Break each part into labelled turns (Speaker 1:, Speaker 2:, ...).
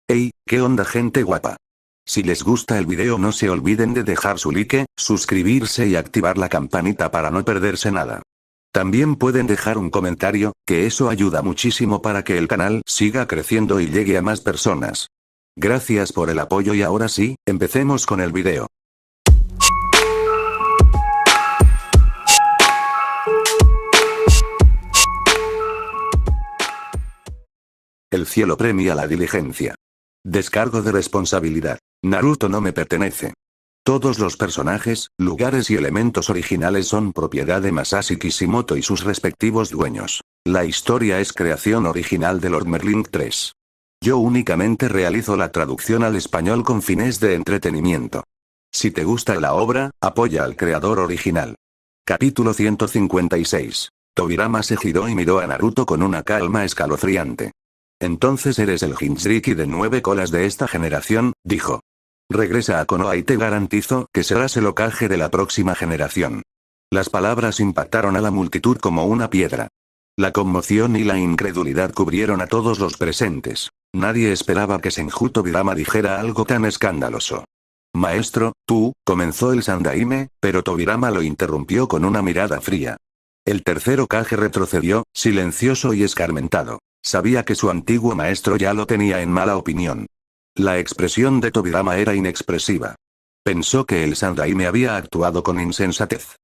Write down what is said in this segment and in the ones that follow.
Speaker 1: Hey, ¿qué onda gente guapa? Si les gusta el video no se olviden de dejar su like, suscribirse y activar la campanita para no perderse nada. También pueden dejar un comentario, que eso ayuda muchísimo para que el canal siga creciendo y llegue a más personas. Gracias por el apoyo y ahora sí, empecemos con el video. El cielo premia la diligencia. Descargo de responsabilidad. Naruto no me pertenece. Todos los personajes, lugares y elementos originales son propiedad de Masashi Kishimoto y sus respectivos dueños. La historia es creación original de Lord Merlin 3. Yo únicamente realizo la traducción al español con fines de entretenimiento. Si te gusta la obra, apoya al creador original. Capítulo 156. Tobirama se giró y miró a Naruto con una calma escalofriante. Entonces eres el Jinchuriki de 9 colas de esta generación, dijo. Regresa a Konoha y te garantizo que serás el Hokage de la próxima generación. Las palabras impactaron a la multitud como una piedra. La conmoción y la incredulidad cubrieron a todos los presentes. Nadie esperaba que Senju Tobirama dijera algo tan escandaloso. Maestro, tú, comenzó el Sandaime, pero Tobirama lo interrumpió con una mirada fría. El tercer Hokage retrocedió, silencioso y escarmentado. Sabía que su antiguo maestro ya lo tenía en mala opinión. La expresión de Tobirama era inexpresiva. Pensó que el Sandaime había actuado con insensatez.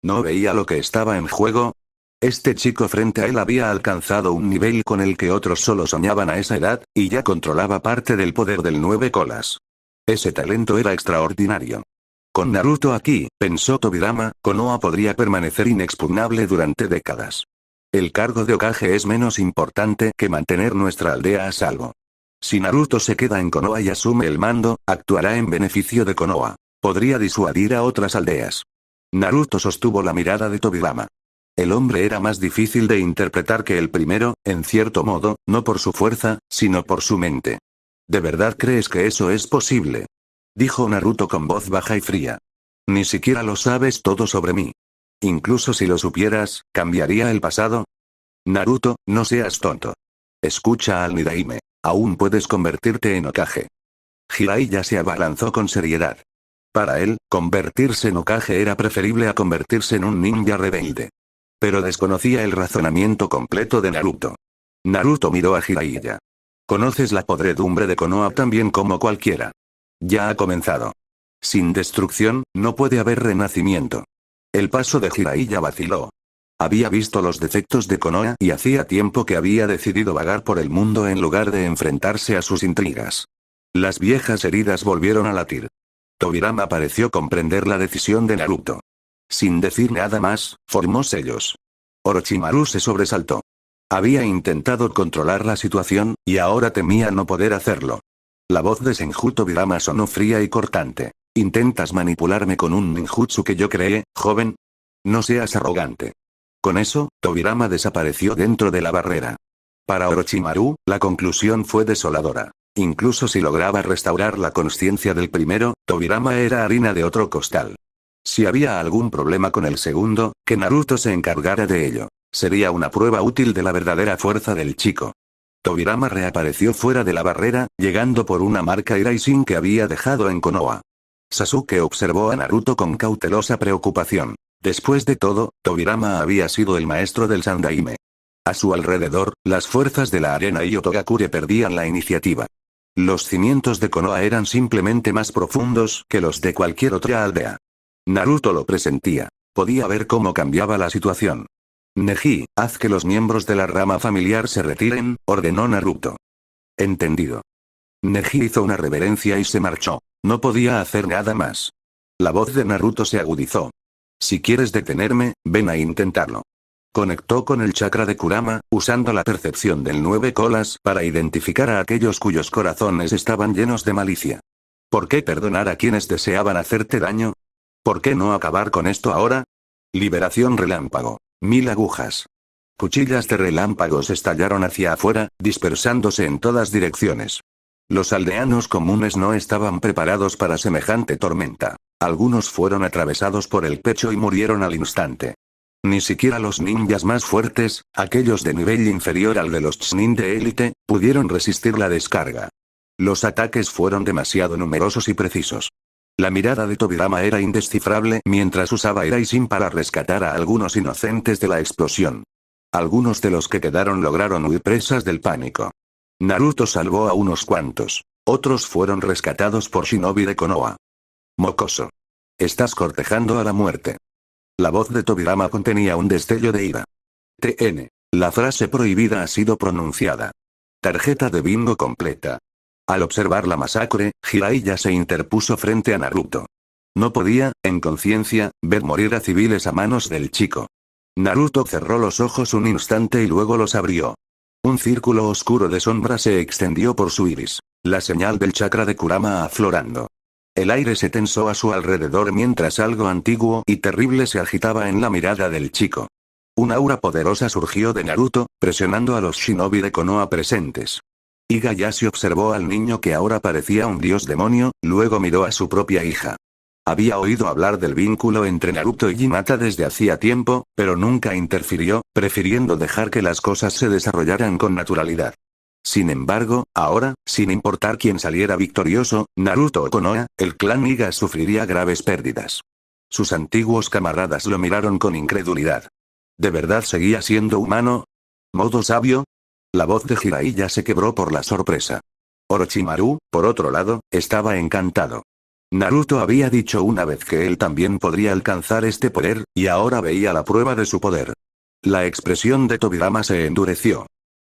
Speaker 1: ¿No veía lo que estaba en juego? Este chico frente a él había alcanzado un nivel con el que otros solo soñaban a esa edad, y ya controlaba parte del poder del 9 colas. Ese talento era extraordinario. Con Naruto aquí, pensó Tobirama, Konoha podría permanecer inexpugnable durante décadas. El cargo de Hokage es menos importante que mantener nuestra aldea a salvo. Si Naruto se queda en Konoha y asume el mando, actuará en beneficio de Konoha. Podría disuadir a otras aldeas. Naruto sostuvo la mirada de Tobirama. El hombre era más difícil de interpretar que el primero, en cierto modo, no por su fuerza, sino por su mente. ¿De verdad crees que eso es posible? Dijo Naruto con voz baja y fría. Ni siquiera lo sabes todo sobre mí. Incluso si lo supieras, ¿cambiaría el pasado? Naruto, no seas tonto. Escucha al Nidaime. Aún puedes convertirte en Hokage. Jiraiya se abalanzó con seriedad. Para él, convertirse en Hokage era preferible a convertirse en un ninja rebelde. Pero desconocía el razonamiento completo de Naruto. Naruto miró a Jiraiya. Conoces la podredumbre de Konoha tan bien como cualquiera. Ya ha comenzado. Sin destrucción, no puede haber renacimiento. El paso de Jiraiya vaciló. Había visto los defectos de Konoha y hacía tiempo que había decidido vagar por el mundo en lugar de enfrentarse a sus intrigas. Las viejas heridas volvieron a latir. Tobirama pareció comprender la decisión de Naruto. Sin decir nada más, formó sellos. Orochimaru se sobresaltó. Había intentado controlar la situación, y ahora temía no poder hacerlo. La voz de Senju Tobirama sonó fría y cortante. ¿Intentas manipularme con un ninjutsu que yo creé, joven? No seas arrogante. Con eso, Tobirama desapareció dentro de la barrera. Para Orochimaru, la conclusión fue desoladora. Incluso si lograba restaurar la consciencia del primero, Tobirama era harina de otro costal. Si había algún problema con el segundo, que Naruto se encargara de ello. Sería una prueba útil de la verdadera fuerza del chico. Tobirama reapareció fuera de la barrera, llegando por una marca Iraishin que había dejado en Konoha. Sasuke observó a Naruto con cautelosa preocupación. Después de todo, Tobirama había sido el maestro del Sandaime. A su alrededor, las fuerzas de la arena y Otogakure perdían la iniciativa. Los cimientos de Konoha eran simplemente más profundos que los de cualquier otra aldea. Naruto lo presentía. Podía ver cómo cambiaba la situación. Neji, haz que los miembros de la rama familiar se retiren, ordenó Naruto. Entendido. Neji hizo una reverencia y se marchó. No podía hacer nada más. La voz de Naruto se agudizó. Si quieres detenerme, ven a intentarlo. Conectó con el chakra de Kurama, usando la percepción del 9 colas para identificar a aquellos cuyos corazones estaban llenos de malicia. ¿Por qué perdonar a quienes deseaban hacerte daño? ¿Por qué no acabar con esto ahora? Liberación relámpago. 1000 agujas. Cuchillas de relámpagos estallaron hacia afuera, dispersándose en todas direcciones. Los aldeanos comunes no estaban preparados para semejante tormenta. Algunos fueron atravesados por el pecho y murieron al instante. Ni siquiera los ninjas más fuertes, aquellos de nivel inferior al de los Chunin de élite, pudieron resistir la descarga. Los ataques fueron demasiado numerosos y precisos. La mirada de Tobirama era indescifrable mientras usaba Eraisin para rescatar a algunos inocentes de la explosión. Algunos de los que quedaron lograron huir presas del pánico. Naruto salvó a unos cuantos. Otros fueron rescatados por Shinobi de Konoha. Mocoso. Estás cortejando a la muerte. La voz de Tobirama contenía un destello de ira. TN. La frase prohibida ha sido pronunciada. Tarjeta de bingo completa. Al observar la masacre, Jiraiya se interpuso frente a Naruto. No podía, en conciencia, ver morir a civiles a manos del chico. Naruto cerró los ojos un instante y luego los abrió. Un círculo oscuro de sombra se extendió por su iris. La señal del chakra de Kurama aflorando. El aire se tensó a su alrededor mientras algo antiguo y terrible se agitaba en la mirada del chico. Un aura poderosa surgió de Naruto, presionando a los shinobi de Konoha presentes. Higayashi observó al niño que ahora parecía un dios demonio, luego miró a su propia hija. Había oído hablar del vínculo entre Naruto y Hinata desde hacía tiempo, pero nunca interfirió, prefiriendo dejar que las cosas se desarrollaran con naturalidad. Sin embargo, ahora, sin importar quién saliera victorioso, Naruto o Konoha, el clan Higa sufriría graves pérdidas. Sus antiguos camaradas lo miraron con incredulidad. ¿De verdad seguía siendo humano? ¿Modo sabio? La voz de Jiraiya se quebró por la sorpresa. Orochimaru, por otro lado, estaba encantado. Naruto había dicho una vez que él también podría alcanzar este poder, y ahora veía la prueba de su poder. La expresión de Tobirama se endureció.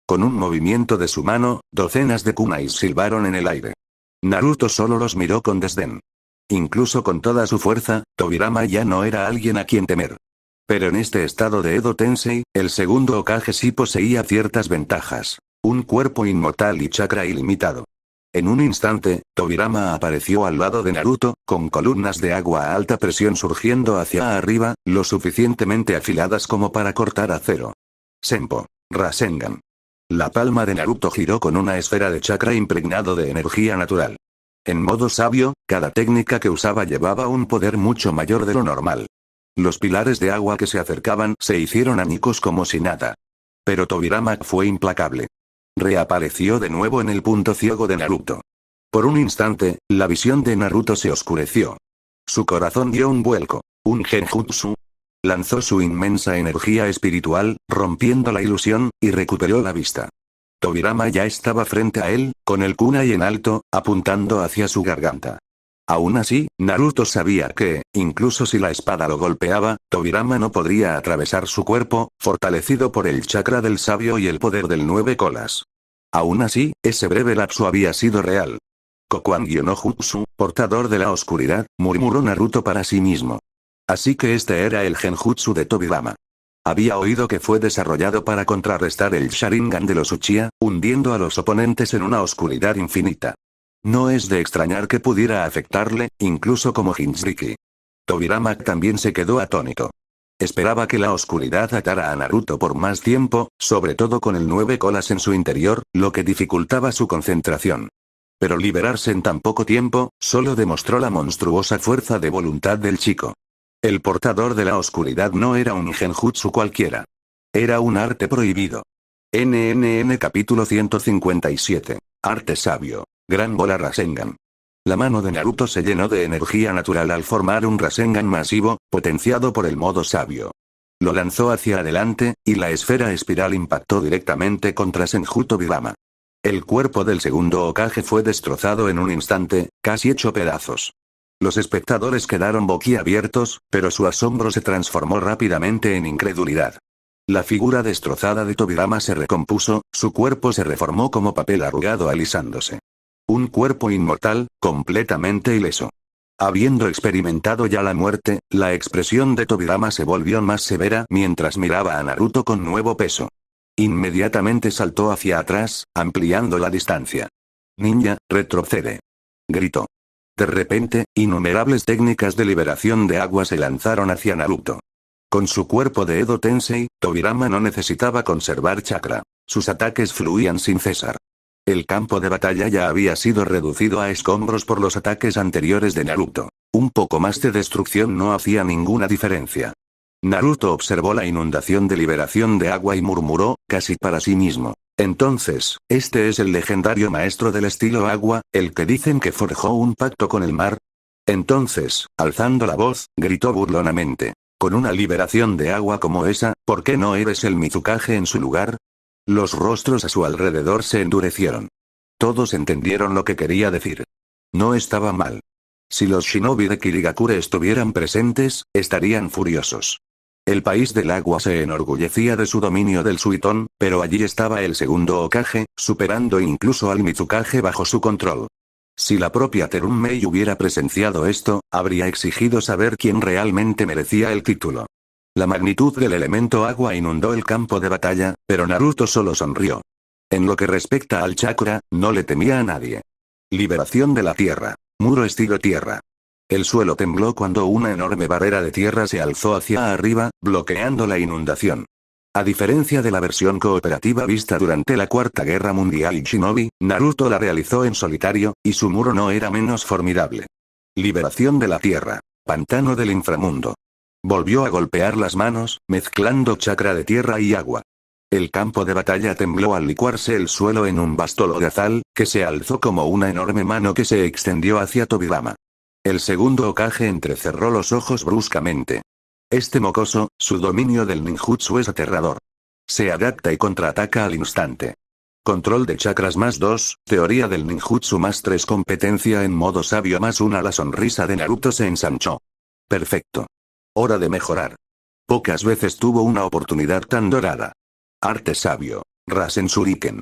Speaker 1: Con un movimiento de su mano, docenas de kunais silbaron en el aire. Naruto solo los miró con desdén. Incluso con toda su fuerza, Tobirama ya no era alguien a quien temer. Pero en este estado de Edo Tensei, el segundo Hokage sí poseía ciertas ventajas. Un cuerpo inmortal y chakra ilimitado. En un instante, Tobirama apareció al lado de Naruto, con columnas de agua a alta presión surgiendo hacia arriba, lo suficientemente afiladas como para cortar acero. Senpo. Rasengan. La palma de Naruto giró con una esfera de chakra impregnado de energía natural. En modo sabio, cada técnica que usaba llevaba un poder mucho mayor de lo normal. Los pilares de agua que se acercaban se hicieron añicos como si nada. Pero Tobirama fue implacable. Reapareció de nuevo en el punto ciego de Naruto. Por un instante, la visión de Naruto se oscureció. Su corazón dio un vuelco. Un genjutsu. Lanzó su inmensa energía espiritual, rompiendo la ilusión, y recuperó la vista. Tobirama ya estaba frente a él, con el kunai en alto, apuntando hacia su garganta. Aún así, Naruto sabía que, incluso si la espada lo golpeaba, Tobirama no podría atravesar su cuerpo, fortalecido por el chakra del sabio y el poder del 9 colas. Aún así, ese breve lapso había sido real. Kokuangyo no Jutsu, portador de la oscuridad, murmuró Naruto para sí mismo. Así que este era el genjutsu de Tobirama. Había oído que fue desarrollado para contrarrestar el Sharingan de los Uchiha, hundiendo a los oponentes en una oscuridad infinita. No es de extrañar que pudiera afectarle, incluso como Jinchuriki. Tobirama también se quedó atónito. Esperaba que la oscuridad atara a Naruto por más tiempo, sobre todo con el 9 colas en su interior, lo que dificultaba su concentración. Pero liberarse en tan poco tiempo, solo demostró la monstruosa fuerza de voluntad del chico. El portador de la oscuridad no era un genjutsu cualquiera. Era un arte prohibido. NNN capítulo 157. Arte sabio. Gran bola Rasengan. La mano de Naruto se llenó de energía natural al formar un Rasengan masivo, potenciado por el modo sabio. Lo lanzó hacia adelante, y la esfera espiral impactó directamente contra Senju Tobirama. El cuerpo del segundo Hokage fue destrozado en un instante, casi hecho pedazos. Los espectadores quedaron boquiabiertos, pero su asombro se transformó rápidamente en incredulidad. La figura destrozada de Tobirama se recompuso, su cuerpo se reformó como papel arrugado alisándose. Un cuerpo inmortal, completamente ileso. Habiendo experimentado ya la muerte, la expresión de Tobirama se volvió más severa mientras miraba a Naruto con nuevo peso. Inmediatamente saltó hacia atrás, ampliando la distancia. «Ninja, retrocede», gritó. De repente, innumerables técnicas de liberación de agua se lanzaron hacia Naruto. Con su cuerpo de Edo Tensei, Tobirama no necesitaba conservar chakra. Sus ataques fluían sin cesar. El campo de batalla ya había sido reducido a escombros por los ataques anteriores de Naruto. Un poco más de destrucción no hacía ninguna diferencia. Naruto observó la inundación de liberación de agua y murmuró, casi para sí mismo. Entonces, este es el legendario maestro del estilo agua, el que dicen que forjó un pacto con el mar. Entonces, alzando la voz, gritó burlonamente. Con una liberación de agua como esa, ¿por qué no eres el Mizukage en su lugar? Los rostros a su alrededor se endurecieron. Todos entendieron lo que quería decir. No estaba mal. Si los shinobi de Kirigakure estuvieran presentes, estarían furiosos. El país del agua se enorgullecía de su dominio del Suiton, pero allí estaba el segundo Hokage, superando incluso al Mizukage bajo su control. Si la propia Terummei hubiera presenciado esto, habría exigido saber quién realmente merecía el título. La magnitud del elemento agua inundó el campo de batalla, pero Naruto solo sonrió. En lo que respecta al chakra, no le temía a nadie. Liberación de la tierra. Muro estilo tierra. El suelo tembló cuando una enorme barrera de tierra se alzó hacia arriba, bloqueando la inundación. A diferencia de la versión cooperativa vista durante la Cuarta Guerra Mundial y Shinobi, Naruto la realizó en solitario, y su muro no era menos formidable. Liberación de la tierra. Pantano del inframundo. Volvió a golpear las manos, mezclando chakra de tierra y agua. El campo de batalla tembló al licuarse el suelo en un vasto lodazal, que se alzó como una enorme mano que se extendió hacia Tobirama. El segundo Hokage entrecerró los ojos bruscamente. Este mocoso, su dominio del ninjutsu es aterrador. Se adapta y contraataca al instante. Control de chakras +2, teoría del ninjutsu +3, competencia en modo sabio +1. La sonrisa de Naruto se ensanchó. Perfecto. Hora de mejorar. Pocas veces tuvo una oportunidad tan dorada. Arte sabio. Rasen Shuriken.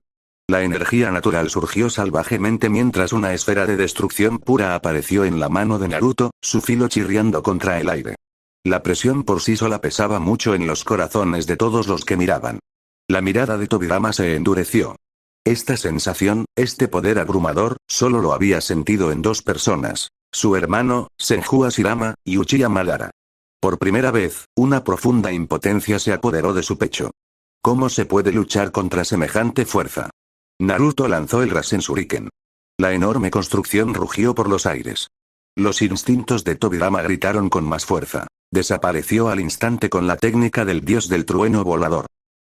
Speaker 1: La energía natural surgió salvajemente mientras una esfera de destrucción pura apareció en la mano de Naruto, su filo chirriando contra el aire. La presión por sí sola pesaba mucho en los corazones de todos los que miraban. La mirada de Tobirama se endureció. Esta sensación, este poder abrumador, solo lo había sentido en dos personas: su hermano, Senju Hashirama, y Uchiha Madara. Por primera vez, una profunda impotencia se apoderó de su pecho. ¿Cómo se puede luchar contra semejante fuerza? Naruto lanzó el Rasen Shuriken. La enorme construcción rugió por los aires. Los instintos de Tobirama gritaron con más fuerza. Desapareció al instante con la técnica del dios del trueno volador.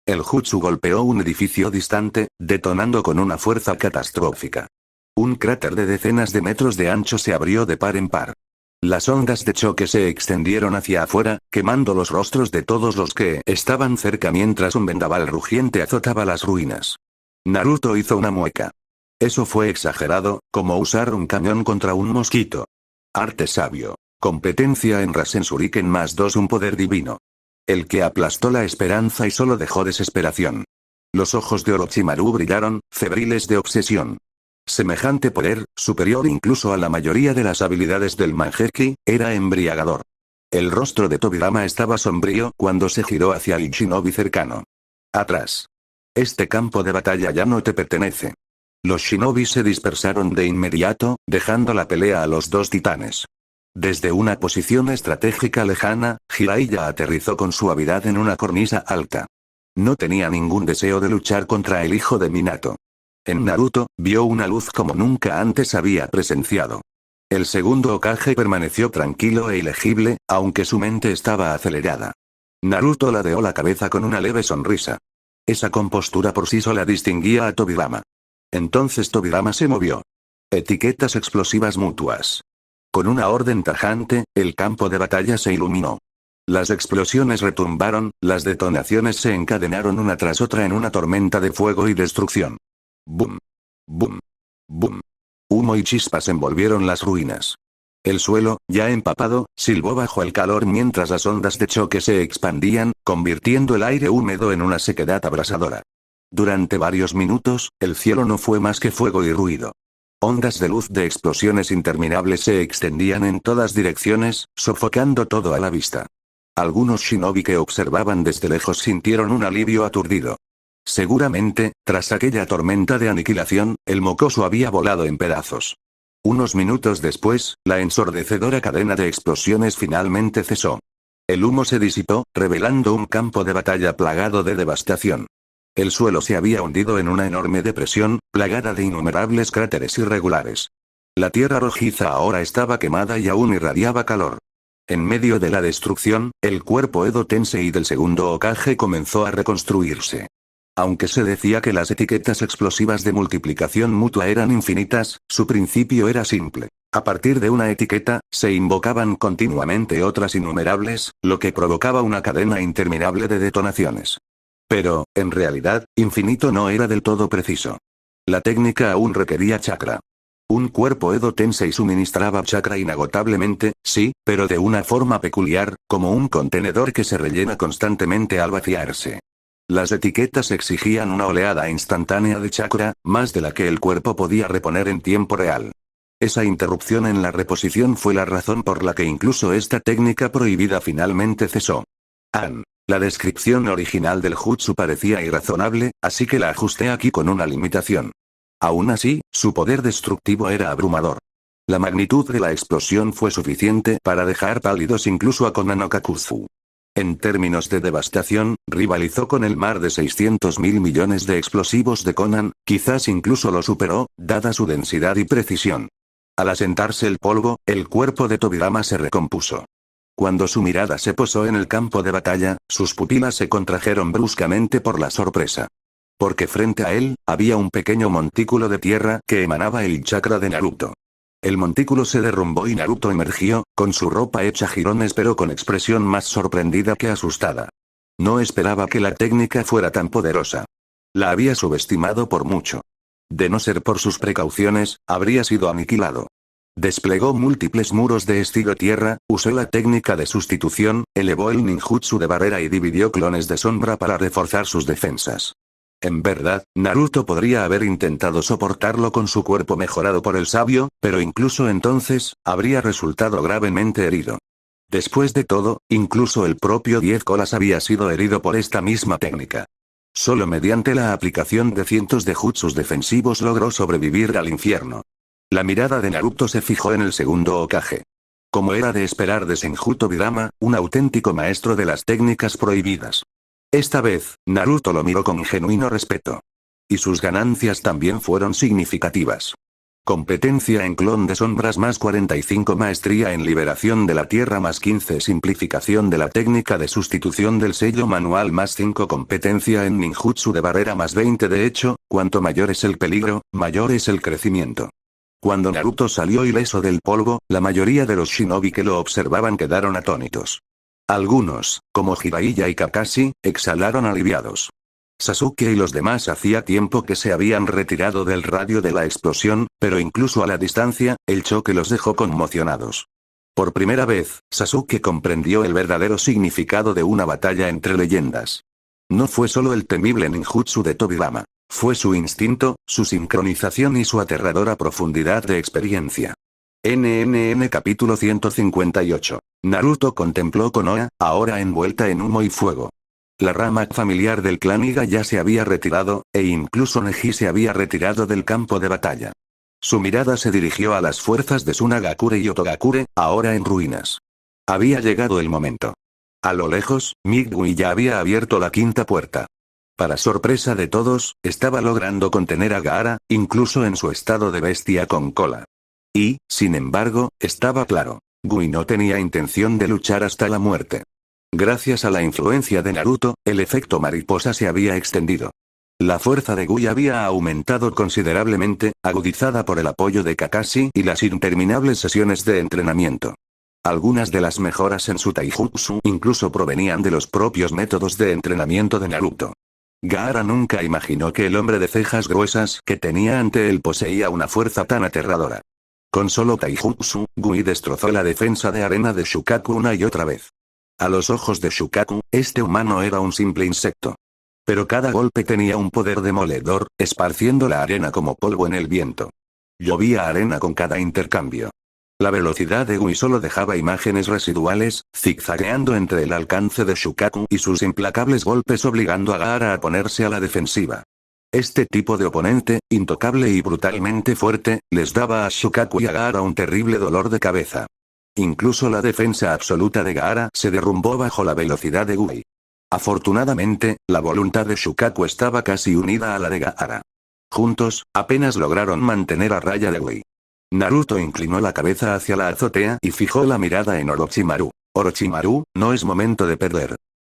Speaker 1: El jutsu golpeó un edificio distante, detonando con una fuerza catastrófica. Un cráter de decenas de metros de ancho se abrió de par en par. Las ondas de choque se extendieron hacia afuera, quemando los rostros de todos los que estaban cerca mientras un vendaval rugiente azotaba las ruinas. Naruto hizo una mueca. Eso fue exagerado, como usar un cañón contra un mosquito. Arte sabio. Competencia en Rasen Shuriken +2, un poder divino. El que aplastó la esperanza y solo dejó desesperación. Los ojos de Orochimaru brillaron, febriles de obsesión. Semejante poder, superior incluso a la mayoría de las habilidades del Mangekyou, era embriagador. El rostro de Tobirama estaba sombrío cuando se giró hacia el shinobi cercano. Atrás. Este campo de batalla ya no te pertenece. Los shinobi se dispersaron de inmediato, dejando la pelea a los dos titanes. Desde una posición estratégica lejana, Jiraiya aterrizó con suavidad en una cornisa alta. No tenía ningún deseo de luchar contra el hijo de Minato. En Naruto, vio una luz como nunca antes había presenciado. El segundo Hokage permaneció tranquilo e ilegible, aunque su mente estaba acelerada. Naruto ladeó la cabeza con una leve sonrisa. Esa compostura por sí sola distinguía a Tobirama. Entonces Tobirama se movió. Etiquetas explosivas mutuas. Con una orden tajante, el campo de batalla se iluminó. Las explosiones retumbaron, las detonaciones se encadenaron una tras otra en una tormenta de fuego y destrucción. Boom. Boom. Boom. Humo y chispas envolvieron las ruinas. El suelo, ya empapado, silbó bajo el calor mientras las ondas de choque se expandían, convirtiendo el aire húmedo en una sequedad abrasadora. Durante varios minutos, el cielo no fue más que fuego y ruido. Ondas de luz de explosiones interminables se extendían en todas direcciones, sofocando todo a la vista. Algunos shinobi que observaban desde lejos sintieron un alivio aturdido. Seguramente, tras aquella tormenta de aniquilación, el mocoso había volado en pedazos. Unos minutos después, la ensordecedora cadena de explosiones finalmente cesó. El humo se disipó, revelando un campo de batalla plagado de devastación. El suelo se había hundido en una enorme depresión, plagada de innumerables cráteres irregulares. La tierra rojiza ahora estaba quemada y aún irradiaba calor. En medio de la destrucción, el cuerpo Edo Tensei del segundo Hokage comenzó a reconstruirse. Aunque se decía que las etiquetas explosivas de multiplicación mutua eran infinitas, su principio era simple. A partir de una etiqueta, se invocaban continuamente otras innumerables, lo que provocaba una cadena interminable de detonaciones. Pero, en realidad, infinito no era del todo preciso. La técnica aún requería chakra. Un cuerpo Edo Tensei suministraba chakra inagotablemente, sí, pero de una forma peculiar, como un contenedor que se rellena constantemente al vaciarse. Las etiquetas exigían una oleada instantánea de chakra, más de la que el cuerpo podía reponer en tiempo real. Esa interrupción en la reposición fue la razón por la que incluso esta técnica prohibida finalmente cesó. La descripción original del jutsu parecía irrazonable, así que la ajusté aquí con una limitación. Aún así, su poder destructivo era abrumador. La magnitud de la explosión fue suficiente para dejar pálidos incluso a Konan Okakuzu. En términos de devastación, rivalizó con el mar de 600.000 millones de explosivos de Konan, quizás incluso lo superó, dada su densidad y precisión. Al asentarse el polvo, el cuerpo de Tobirama se recompuso. Cuando su mirada se posó en el campo de batalla, sus pupilas se contrajeron bruscamente por la sorpresa. Porque frente a él, había un pequeño montículo de tierra que emanaba el chakra de Naruto. El montículo se derrumbó y Naruto emergió, con su ropa hecha jirones pero con expresión más sorprendida que asustada. No esperaba que la técnica fuera tan poderosa. La había subestimado por mucho. De no ser por sus precauciones, habría sido aniquilado. Desplegó múltiples muros de estilo tierra, usó la técnica de sustitución, elevó el ninjutsu de barrera y dividió clones de sombra para reforzar sus defensas. En verdad, Naruto podría haber intentado soportarlo con su cuerpo mejorado por el sabio, pero incluso entonces, habría resultado gravemente herido. Después de todo, incluso el propio 10 colas había sido herido por esta misma técnica. Solo mediante la aplicación de cientos de jutsus defensivos logró sobrevivir al infierno. La mirada de Naruto se fijó en el segundo Hokage. Como era de esperar de Senju Tobirama, un auténtico maestro de las técnicas prohibidas. Esta vez, Naruto lo miró con genuino respeto. Y sus ganancias también fueron significativas. Competencia en clon de sombras más 45, maestría en liberación de la tierra más 15, simplificación de la técnica de sustitución del sello manual más 5, competencia en ninjutsu de barrera más 20. De hecho, cuanto mayor es el peligro, mayor es el crecimiento. Cuando Naruto salió ileso del polvo, la mayoría de los shinobi que lo observaban quedaron atónitos. Algunos, como Jiraiya y Kakashi, exhalaron aliviados. Sasuke y los demás hacía tiempo que se habían retirado del radio de la explosión, pero incluso a la distancia, el choque los dejó conmocionados. Por primera vez, Sasuke comprendió el verdadero significado de una batalla entre leyendas. No fue solo el temible ninjutsu de Tobirama. Fue su instinto, su sincronización y su aterradora profundidad de experiencia. NNN capítulo 158. Naruto contempló Konoha, ahora envuelta en humo y fuego. La rama familiar del clan Iga ya se había retirado, e incluso Neji se había retirado del campo de batalla. Su mirada se dirigió a las fuerzas de Tsunagakure y Otogakure, ahora en ruinas. Había llegado el momento. A lo lejos, Migui ya había abierto la quinta puerta. Para sorpresa de todos, estaba logrando contener a Gaara, incluso en su estado de bestia con cola. Y, sin embargo, estaba claro. Gui no tenía intención de luchar hasta la muerte. Gracias a la influencia de Naruto, el efecto mariposa se había extendido. La fuerza de Gui había aumentado considerablemente, agudizada por el apoyo de Kakashi y las interminables sesiones de entrenamiento. Algunas de las mejoras en su taijutsu incluso provenían de los propios métodos de entrenamiento de Naruto. Gaara nunca imaginó que el hombre de cejas gruesas que tenía ante él poseía una fuerza tan aterradora. Con solo taijutsu, Gui destrozó la defensa de arena de Shukaku una y otra vez. A los ojos de Shukaku, este humano era un simple insecto. Pero cada golpe tenía un poder demoledor, esparciendo la arena como polvo en el viento. Llovía arena con cada intercambio. La velocidad de Gui solo dejaba imágenes residuales, zigzagueando entre el alcance de Shukaku y sus implacables golpes obligando a Gaara a ponerse a la defensiva. Este tipo de oponente, intocable y brutalmente fuerte, les daba a Shukaku y a Gaara un terrible dolor de cabeza. Incluso la defensa absoluta de Gaara se derrumbó bajo la velocidad de Gui. Afortunadamente, la voluntad de Shukaku estaba casi unida a la de Gaara. Juntos, apenas lograron mantener a raya de Gui. Naruto inclinó la cabeza hacia la azotea y fijó la mirada en Orochimaru. Orochimaru, no es momento de perder.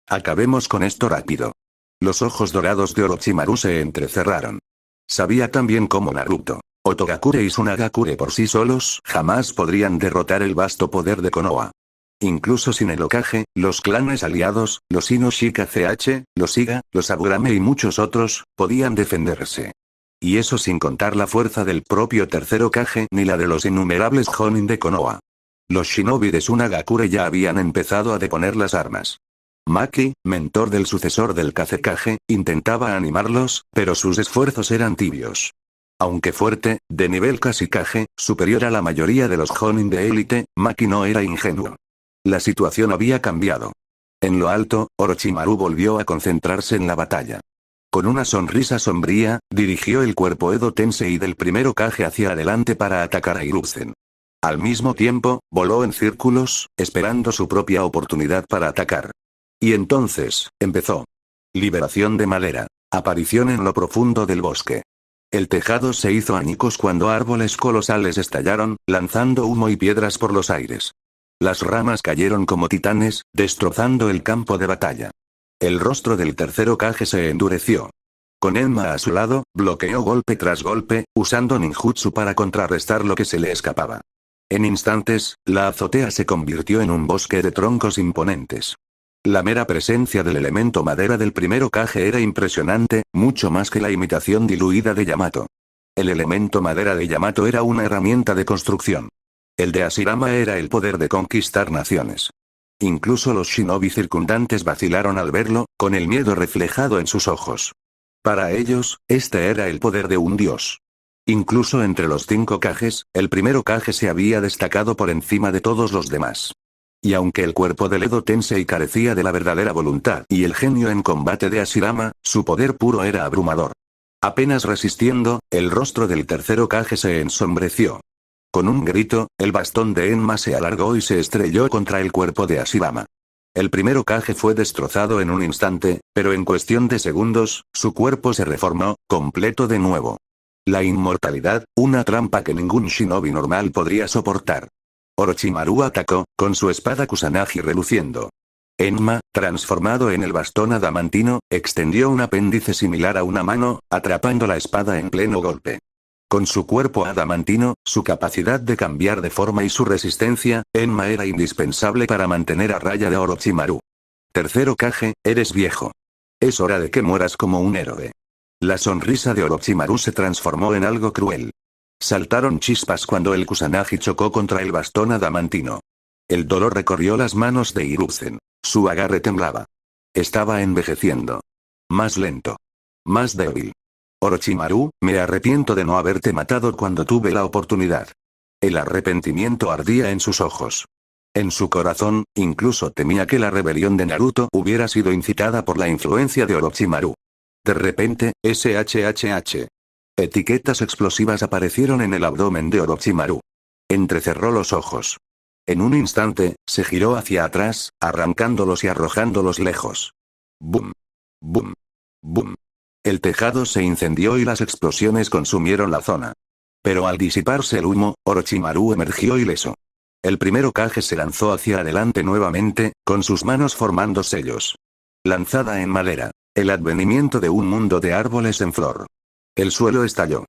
Speaker 1: Acabemos con esto rápido. Los ojos dorados de Orochimaru se entrecerraron. Sabía también cómo Naruto, Otogakure y Tsunagakure por sí solos jamás podrían derrotar el vasto poder de Konoha. Incluso sin el Hokage, los clanes aliados, los Inoshika CH, los Iga, los Aburame y muchos otros, podían defenderse. Y eso sin contar la fuerza del propio tercer Hokage ni la de los innumerables Jonin de Konoha. Los shinobi de Tsunagakure ya habían empezado a deponer las armas. Maki, mentor del sucesor del Kazekage, intentaba animarlos, pero sus esfuerzos eran tibios. Aunque fuerte, de nivel Kazekage, superior a la mayoría de los Jonin de élite, Maki no era ingenuo. La situación había cambiado. En lo alto, Orochimaru volvió a concentrarse en la batalla. Con una sonrisa sombría, dirigió el cuerpo Edo Tensei del primer Hokage hacia adelante para atacar a Hiruzen. Al mismo tiempo, voló en círculos, esperando su propia oportunidad para atacar. Y entonces, empezó. Liberación de madera. Aparición en lo profundo del bosque. El tejado se hizo añicos cuando árboles colosales estallaron, lanzando humo y piedras por los aires. Las ramas cayeron como titanes, destrozando el campo de batalla. El rostro del tercer Hokage se endureció. Con Enma a su lado, bloqueó golpe tras golpe, usando ninjutsu para contrarrestar lo que se le escapaba. En instantes, la azotea se convirtió en un bosque de troncos imponentes. La mera presencia del elemento madera del primer Hokage era impresionante, mucho más que la imitación diluida de Yamato. El elemento madera de Yamato era una herramienta de construcción. El de Hashirama era el poder de conquistar naciones. Incluso los shinobi circundantes vacilaron al verlo, con el miedo reflejado en sus ojos. Para ellos, este era el poder de un dios. Incluso entre los 5 Kages, el primer Hokage se había destacado por encima de todos los demás. Y aunque el cuerpo del Edo Tensei carecía de la verdadera voluntad y el genio en combate de Hashirama, su poder puro era abrumador. Apenas resistiendo, el rostro del tercer Hokage se ensombreció. Con un grito, el bastón de Enma se alargó y se estrelló contra el cuerpo de Hashirama. El primer Hokage fue destrozado en un instante, pero en cuestión de segundos, su cuerpo se reformó, completo de nuevo. La inmortalidad, una trampa que ningún shinobi normal podría soportar. Orochimaru atacó, con su espada Kusanagi reluciendo. Enma, transformado en el bastón adamantino, extendió un apéndice similar a una mano, atrapando la espada en pleno golpe. Con su cuerpo adamantino, su capacidad de cambiar de forma y su resistencia, Enma era indispensable para mantener a raya a Orochimaru. Tercer Hokage, eres viejo. Es hora de que mueras como un héroe. La sonrisa de Orochimaru se transformó en algo cruel. Saltaron chispas cuando el Kusanagi chocó contra el bastón adamantino. El dolor recorrió las manos de Hiruzen. Su agarre temblaba. Estaba envejeciendo. Más lento. Más débil. Orochimaru, me arrepiento de no haberte matado cuando tuve la oportunidad. El arrepentimiento ardía en sus ojos. En su corazón, incluso temía que la rebelión de Naruto hubiera sido incitada por la influencia de Orochimaru. De repente, SHHH. Etiquetas explosivas aparecieron en el abdomen de Orochimaru. Entrecerró los ojos. En un instante, se giró hacia atrás, arrancándolos y arrojándolos lejos. ¡Bum! ¡Bum! ¡Bum! El tejado se incendió y las explosiones consumieron la zona. Pero al disiparse el humo, Orochimaru emergió ileso. El primer Hokage se lanzó hacia adelante nuevamente, con sus manos formando sellos. Lanzada en madera. El advenimiento de un mundo de árboles en flor. El suelo estalló.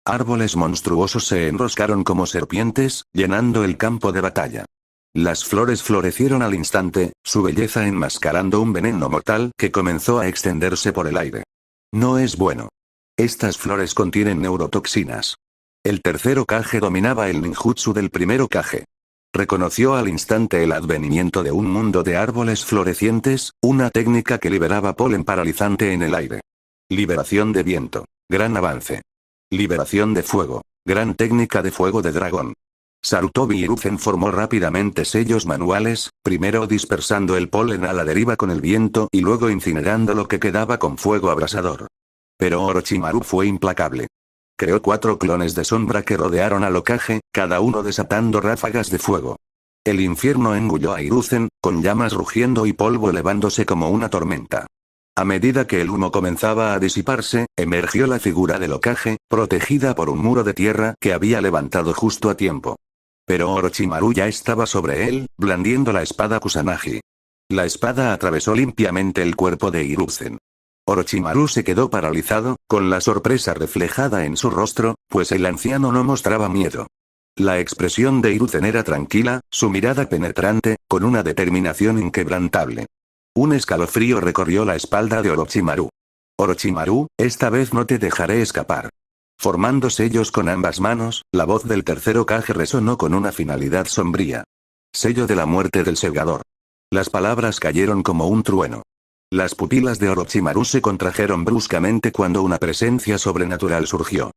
Speaker 1: Árboles monstruosos se enroscaron como serpientes, llenando el campo de batalla. Las flores florecieron al instante, su belleza enmascarando un veneno mortal que comenzó a extenderse por el aire. No es bueno. Estas flores contienen neurotoxinas. El tercer Hokage dominaba el ninjutsu del primer Hokage. Reconoció al instante el advenimiento de un mundo de árboles florecientes, una técnica que liberaba polen paralizante en el aire. Liberación de viento. Gran avance. Liberación de fuego. Gran técnica de fuego de dragón. Sarutobi Hiruzen formó rápidamente sellos manuales, primero dispersando el polen a la deriva con el viento y luego incinerando lo que quedaba con fuego abrasador. Pero Orochimaru fue implacable. Creó 4 clones de sombra que rodearon al Hokage, cada uno desatando ráfagas de fuego. El infierno engulló a Hiruzen, con llamas rugiendo y polvo elevándose como una tormenta. A medida que el humo comenzaba a disiparse, emergió la figura del Hokage, protegida por un muro de tierra que había levantado justo a tiempo. Pero Orochimaru ya estaba sobre él, blandiendo la espada Kusanagi. La espada atravesó limpiamente el cuerpo de Hiruzen. Orochimaru se quedó paralizado, con la sorpresa reflejada en su rostro, pues el anciano no mostraba miedo. La expresión de Hiruzen era tranquila, su mirada penetrante, con una determinación inquebrantable. Un escalofrío recorrió la espalda de Orochimaru. Orochimaru, esta vez no te dejaré escapar. Formando sellos con ambas manos, la voz del tercer Hokage resonó con una finalidad sombría. Sello de la muerte del segador. Las palabras cayeron como un trueno. Las pupilas de Orochimaru se contrajeron bruscamente cuando una presencia sobrenatural surgió.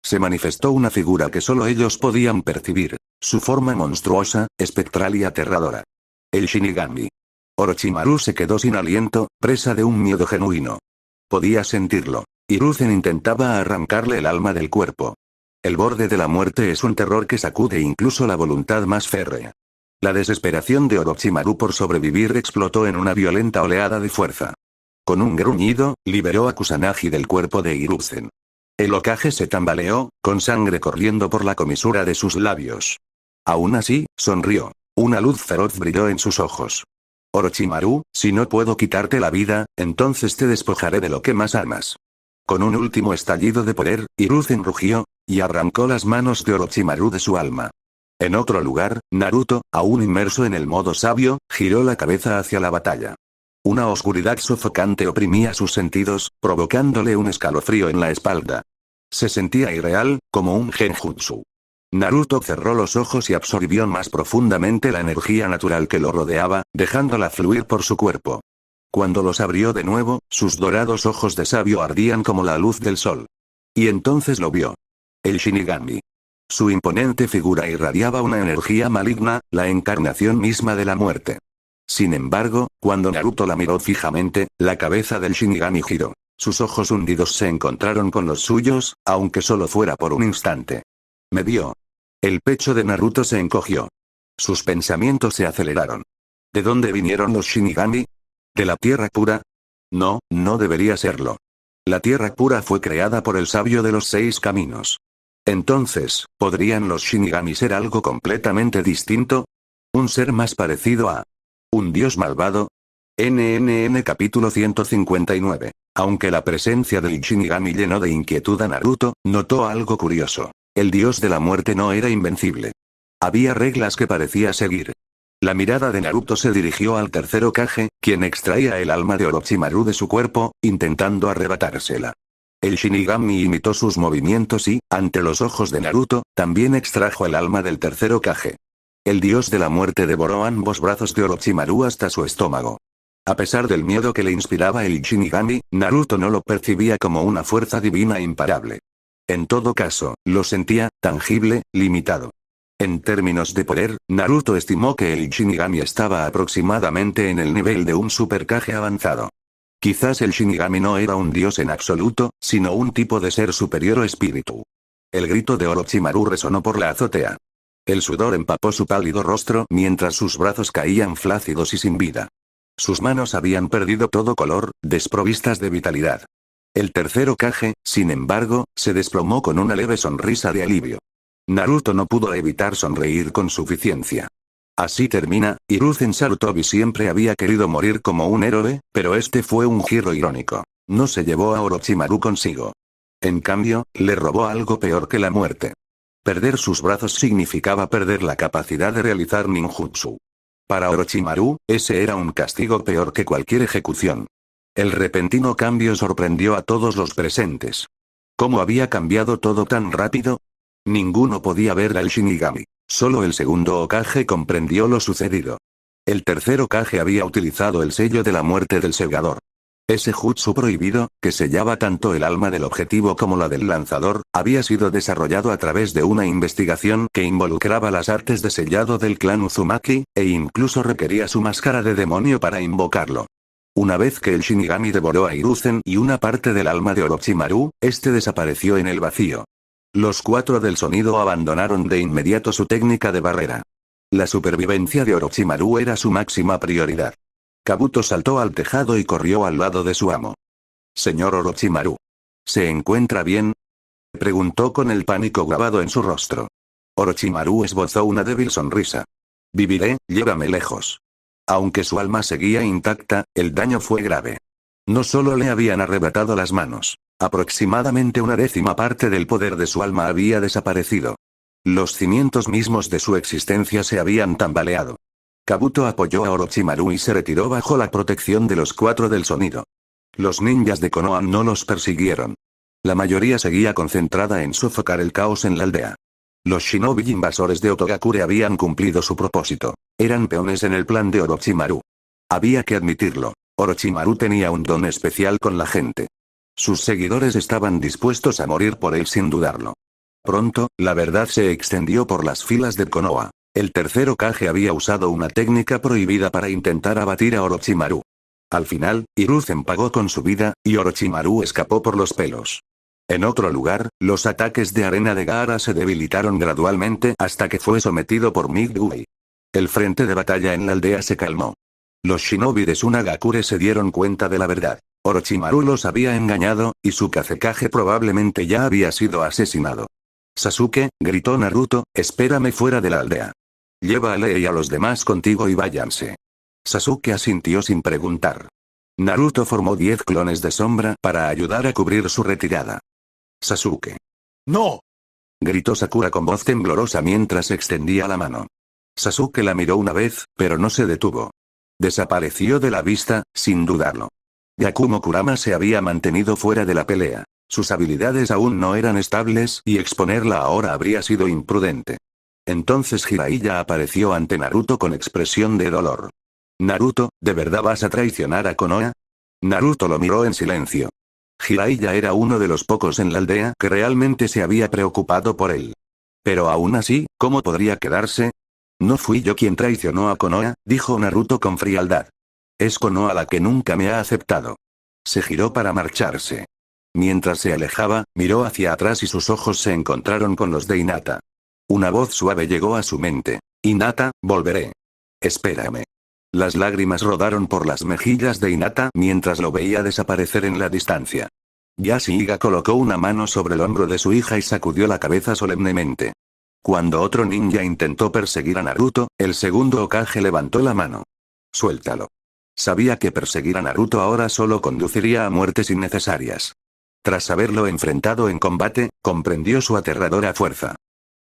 Speaker 1: Se manifestó una figura que solo ellos podían percibir, su forma monstruosa, espectral y aterradora. El Shinigami. Orochimaru se quedó sin aliento, presa de un miedo genuino. Podía sentirlo. Hiruzen intentaba arrancarle el alma del cuerpo. El borde de la muerte es un terror que sacude incluso la voluntad más férrea. La desesperación de Orochimaru por sobrevivir explotó en una violenta oleada de fuerza. Con un gruñido, liberó a Kusanagi del cuerpo de Hiruzen. El Hokage se tambaleó, con sangre corriendo por la comisura de sus labios. Aún así, sonrió. Una luz feroz brilló en sus ojos. Orochimaru, si no puedo quitarte la vida, entonces te despojaré de lo que más amas. Con un último estallido de poder, Hiruzen rugió, y arrancó las manos de Orochimaru de su alma. En otro lugar, Naruto, aún inmerso en el modo sabio, giró la cabeza hacia la batalla. Una oscuridad sofocante oprimía sus sentidos, provocándole un escalofrío en la espalda. Se sentía irreal, como un genjutsu. Naruto cerró los ojos y absorbió más profundamente la energía natural que lo rodeaba, dejándola fluir por su cuerpo. Cuando los abrió de nuevo, sus dorados ojos de sabio ardían como la luz del sol. Y entonces lo vio. El Shinigami. Su imponente figura irradiaba una energía maligna, la encarnación misma de la muerte. Sin embargo, cuando Naruto la miró fijamente, la cabeza del Shinigami giró. Sus ojos hundidos se encontraron con los suyos, aunque solo fuera por un instante. Me vio. El pecho de Naruto se encogió. Sus pensamientos se aceleraron. ¿De dónde vinieron los Shinigami? ¿De la tierra pura? No, no debería serlo. La tierra pura fue creada por el sabio de los 6 caminos. Entonces, ¿podrían los Shinigami ser algo completamente distinto? ¿Un ser más parecido a un dios malvado? NNN capítulo 159. Aunque la presencia del Shinigami llenó de inquietud a Naruto, notó algo curioso. El dios de la muerte no era invencible. Había reglas que parecía seguir. La mirada de Naruto se dirigió al tercer Hokage, quien extraía el alma de Orochimaru de su cuerpo, intentando arrebatársela. El Shinigami imitó sus movimientos y, ante los ojos de Naruto, también extrajo el alma del tercer Hokage. El dios de la muerte devoró ambos brazos de Orochimaru hasta su estómago. A pesar del miedo que le inspiraba el Shinigami, Naruto no lo percibía como una fuerza divina imparable. En todo caso, lo sentía, tangible, limitado. En términos de poder, Naruto estimó que el Shinigami estaba aproximadamente en el nivel de un Super Kage avanzado. Quizás el Shinigami no era un dios en absoluto, sino un tipo de ser superior o espíritu. El grito de Orochimaru resonó por la azotea. El sudor empapó su pálido rostro mientras sus brazos caían flácidos y sin vida. Sus manos habían perdido todo color, desprovistas de vitalidad. El tercer Hokage, sin embargo, se desplomó con una leve sonrisa de alivio. Naruto no pudo evitar sonreír con suficiencia. Así termina. Hiruzen Sarutobi siempre había querido morir como un héroe, pero este fue un giro irónico. No se llevó a Orochimaru consigo. En cambio, le robó algo peor que la muerte. Perder sus brazos significaba perder la capacidad de realizar ninjutsu. Para Orochimaru, ese era un castigo peor que cualquier ejecución. El repentino cambio sorprendió a todos los presentes. ¿Cómo había cambiado todo tan rápido? Ninguno podía ver al Shinigami. Solo el segundo Hokage comprendió lo sucedido. El tercer Hokage había utilizado el sello de la muerte del segador. Ese jutsu prohibido, que sellaba tanto el alma del objetivo como la del lanzador, había sido desarrollado a través de una investigación que involucraba las artes de sellado del clan Uzumaki, e incluso requería su máscara de demonio para invocarlo. Una vez que el Shinigami devoró a Hiruzen y una parte del alma de Orochimaru, este desapareció en el vacío. Los 4 del sonido abandonaron de inmediato su técnica de barrera. La supervivencia de Orochimaru era su máxima prioridad. Kabuto saltó al tejado y corrió al lado de su amo. Señor Orochimaru. ¿Se encuentra bien? Preguntó con el pánico grabado en su rostro. Orochimaru esbozó una débil sonrisa. Viviré, llévame lejos. Aunque su alma seguía intacta, el daño fue grave. No solo le habían arrebatado las manos, aproximadamente una décima parte del poder de su alma había desaparecido. Los cimientos mismos de su existencia se habían tambaleado. Kabuto apoyó a Orochimaru y se retiró bajo la protección de los cuatro del sonido. Los ninjas de Konoha no los persiguieron. La mayoría seguía concentrada en sofocar el caos en la aldea. Los shinobi invasores de Otogakure habían cumplido su propósito. Eran peones en el plan de Orochimaru. Había que admitirlo. Orochimaru tenía un don especial con la gente. Sus seguidores estaban dispuestos a morir por él sin dudarlo. Pronto, la verdad se extendió por las filas de Konoha. El tercer Hokage había usado una técnica prohibida para intentar abatir a Orochimaru. Al final, Hiruzen pagó con su vida, y Orochimaru escapó por los pelos. En otro lugar, los ataques de arena de Gaara se debilitaron gradualmente hasta que fue sometido por Midway. El frente de batalla en la aldea se calmó. Los shinobi de Tsunagakure se dieron cuenta de la verdad. Orochimaru los había engañado, y su Kazekage probablemente ya había sido asesinado. Sasuke, gritó Naruto, espérame fuera de la aldea. Lleva a Lee y a los demás contigo y váyanse. Sasuke asintió sin preguntar. Naruto formó 10 clones de sombra para ayudar a cubrir su retirada. Sasuke. ¡No! Gritó Sakura con voz temblorosa mientras extendía la mano. Sasuke la miró una vez, pero no se detuvo. Desapareció de la vista, sin dudarlo. Yakumo Kurama se había mantenido fuera de la pelea. Sus habilidades aún no eran estables y exponerla ahora habría sido imprudente. Entonces Jiraiya apareció ante Naruto con expresión de dolor. Naruto, ¿de verdad vas a traicionar a Konoha? Naruto lo miró en silencio. Jiraiya era uno de los pocos en la aldea que realmente se había preocupado por él. Pero aún así, ¿cómo podría quedarse? No fui yo quien traicionó a Konoha, dijo Naruto con frialdad. Es Konoha la que nunca me ha aceptado. Se giró para marcharse. Mientras se alejaba, miró hacia atrás y sus ojos se encontraron con los de Hinata. Una voz suave llegó a su mente. Hinata, volveré. Espérame. Las lágrimas rodaron por las mejillas de Hinata mientras lo veía desaparecer en la distancia. Yashiga colocó una mano sobre el hombro de su hija y sacudió la cabeza solemnemente. Cuando otro ninja intentó perseguir a Naruto, el segundo Hokage levantó la mano. Suéltalo. Sabía que perseguir a Naruto ahora solo conduciría a muertes innecesarias. Tras haberlo enfrentado en combate, comprendió su aterradora fuerza.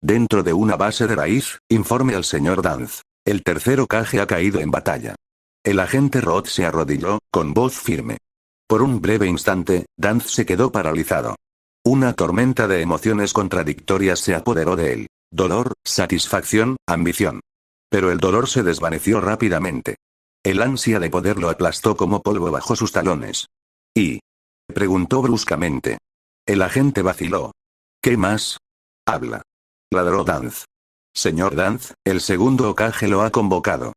Speaker 1: Dentro de una base de raíz, informe al señor Danz. El tercer Hokage ha caído en batalla. El agente Roth se arrodilló, con voz firme. Por un breve instante, Danz se quedó paralizado. Una tormenta de emociones contradictorias se apoderó de él. Dolor, satisfacción, ambición. Pero el dolor se desvaneció rápidamente. El ansia de poder lo aplastó como polvo bajo sus talones. ¿Y? Preguntó bruscamente. El agente vaciló. ¿Qué más? Habla. Ladró Danz. Señor Danz, el segundo Hokage lo ha convocado.